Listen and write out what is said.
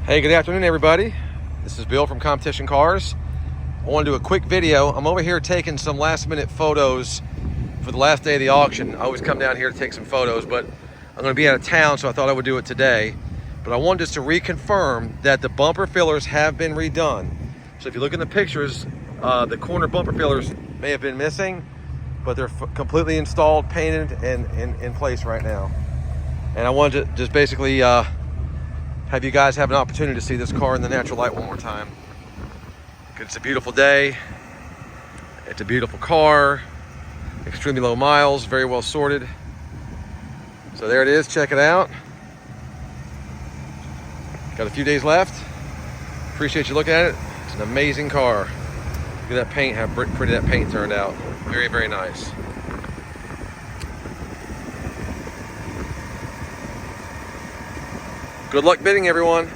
Hey, good afternoon, everybody. This is Bill from Competition Cars. I want to do a quick video. I'm over here taking some last-minute photos for the last day of the auction. I always come down here to take some photos, but I'm going to be out of town, so I thought I would do it today. But I wanted just to reconfirm that the bumper fillers have been redone. So if you look in the pictures, the corner bumper fillers may have been missing, but they're completely installed, painted, and in place right now. And I wanted to just basically have you guys have an opportunity to see this car in the natural light one more time. It's a beautiful day. It's a beautiful car. Extremely low miles, very well sorted. So there it is, check it out. Got a few days left. Appreciate you looking at it. It's an amazing car. Look at that paint, how pretty that paint turned out. Very, very nice. Good luck bidding, everyone.